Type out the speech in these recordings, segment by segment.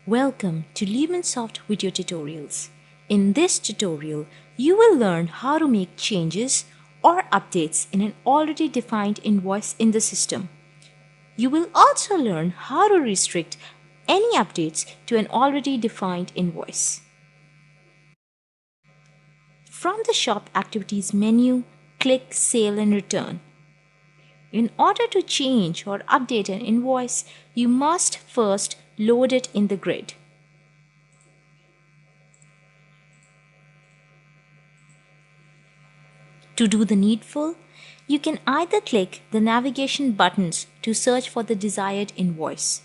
Welcome to LumenSoft Video Tutorials. In this tutorial, you will learn how to make changes or updates in an already defined invoice in the system. You will also learn how to restrict any updates to an already defined invoice. From the Shop Activities menu, click Sale and Return. In order to change or update an invoice, you must first load it in the grid. To do the needful, you can either click the navigation buttons to search for the desired invoice.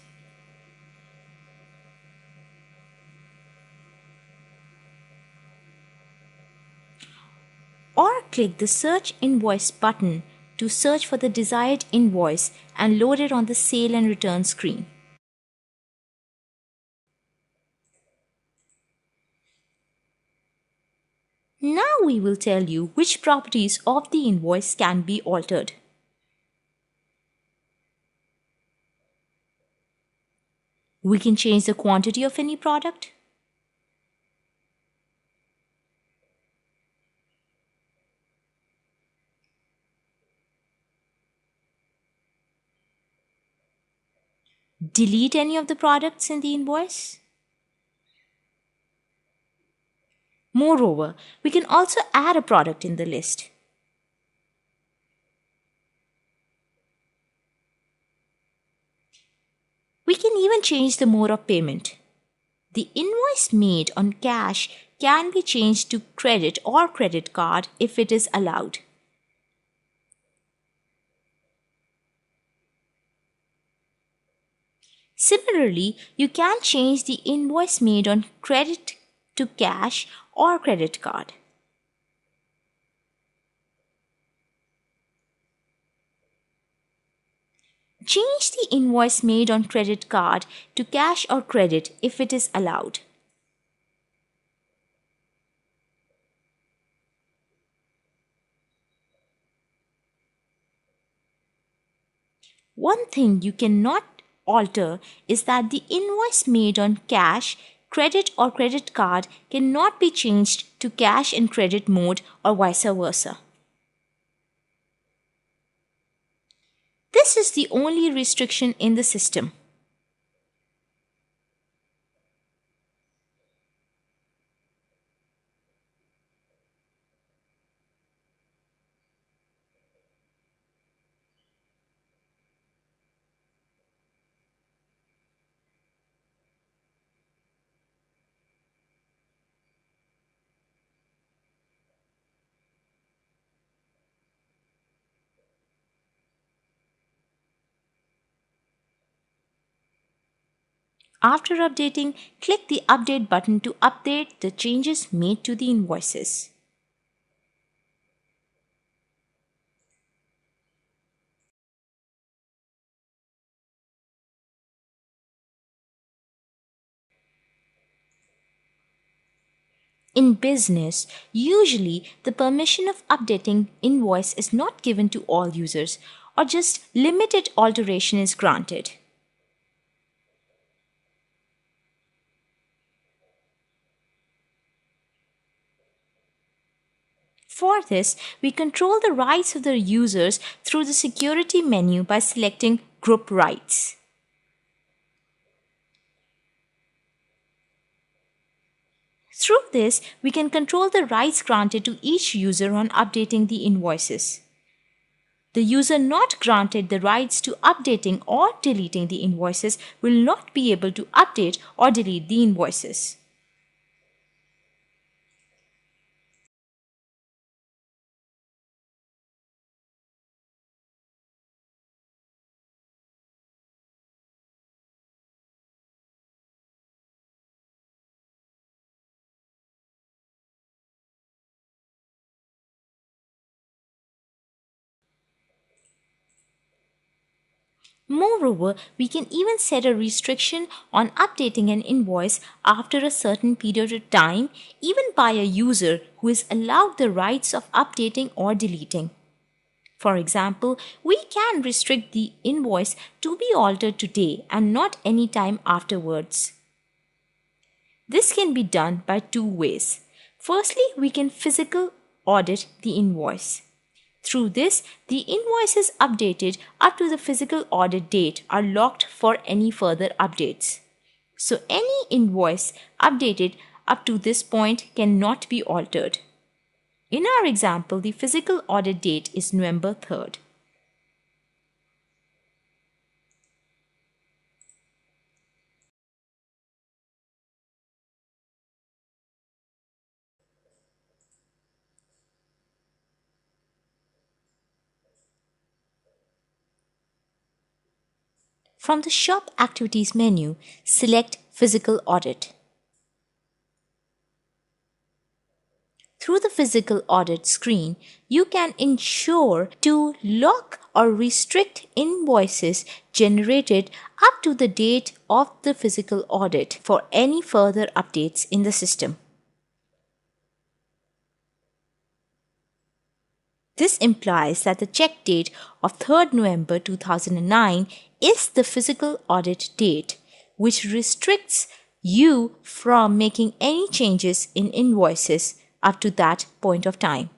Or click the Search Invoice button to search for the desired invoice and load it on the Sale and Return screen. Now we will tell you which properties of the invoice can be altered. We can change the quantity of any product. Delete any of the products in the invoice. Moreover, we can also add a product in the list. We can even change the mode of payment. The invoice made on cash can be changed to credit or credit card if it is allowed. Similarly, you can change the invoice made on credit to cash or credit card. Change the invoice made on credit card to cash or credit if it is allowed. One thing you cannot alter is that the invoice made on cash, credit or credit card cannot be changed to cash and credit mode or vice versa. This is the only restriction in the system. After updating, click the Update button to update the changes made to the invoices. In business, usually the permission of updating invoice is not given to all users, or just limited alteration is granted. For this, we control the rights of the users through the security menu by selecting Group Rights. Through this, we can control the rights granted to each user on updating the invoices. The user not granted the rights to updating or deleting the invoices will not be able to update or delete the invoices. Moreover, we can even set a restriction on updating an invoice after a certain period of time, even by a user who is allowed the rights of updating or deleting. For example, we can restrict the invoice to be altered today and not any time afterwards. This can be done by two ways. Firstly, we can physical audit the invoice. Through this, the invoices updated up to the physical audit date are locked for any further updates. So any invoice updated up to this point cannot be altered. In our example, the physical audit date is November 3rd. From the Shop Activities menu, select Physical Audit. Through the Physical Audit screen, you can ensure to lock or restrict invoices generated up to the date of the physical audit for any further updates in the system. This implies that the check date of 3rd November 2009 is the physical audit date, which restricts you from making any changes in invoices up to that point of time.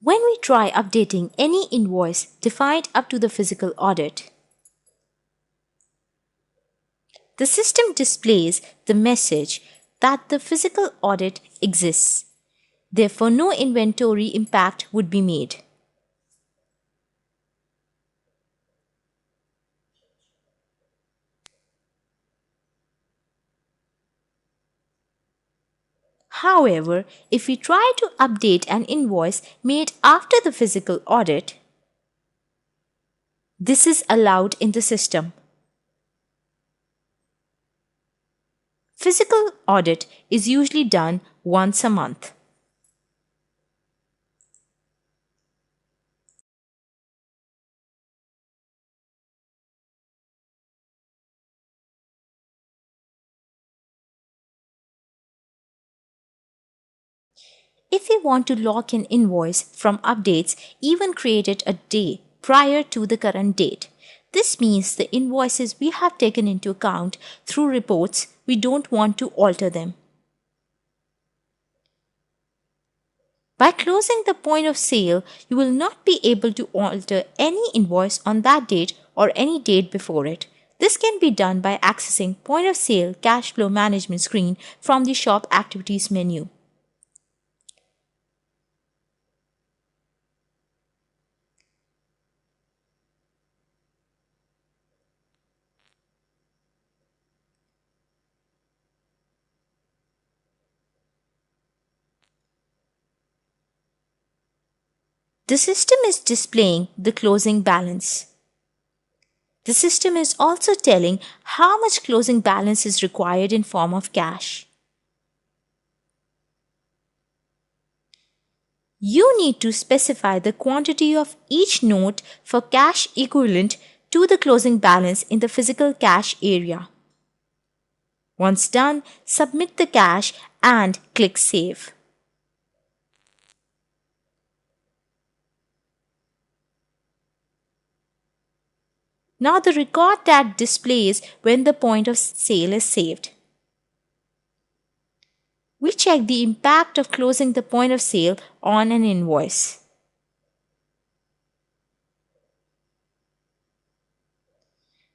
When we try updating any invoice defined up to the physical audit, the system displays the message that the physical audit exists. Therefore, no inventory impact would be made. However, if we try to update an invoice made after the physical audit, this is allowed in the system. Physical audit is usually done once a month. If we want to lock an invoice from updates even created a day prior to the current date, this means the invoices we have taken into account through reports, we don't want to alter them. By closing the point of sale, you will not be able to alter any invoice on that date or any date before it. This can be done by accessing Point of Sale Cash Flow Management screen from the Shop Activities menu. The system is displaying the closing balance. The system is also telling how much closing balance is required in form of cash. You need to specify the quantity of each note for cash equivalent to the closing balance in the physical cash area. Once done, submit the cash and click Save. Now the record tag displays when the point of sale is saved. We check the impact of closing the point of sale on an invoice.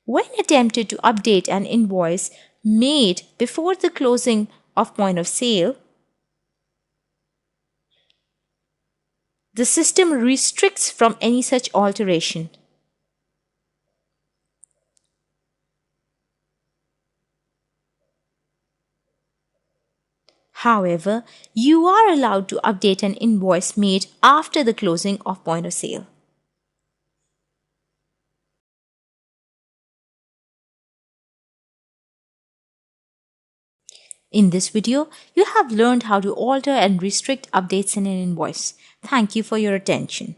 When attempted to update an invoice made before the closing of point of sale, the system restricts from any such alteration. However, you are allowed to update an invoice made after the closing of point of sale. In this video, you have learned how to alter and restrict updates in an invoice. Thank you for your attention.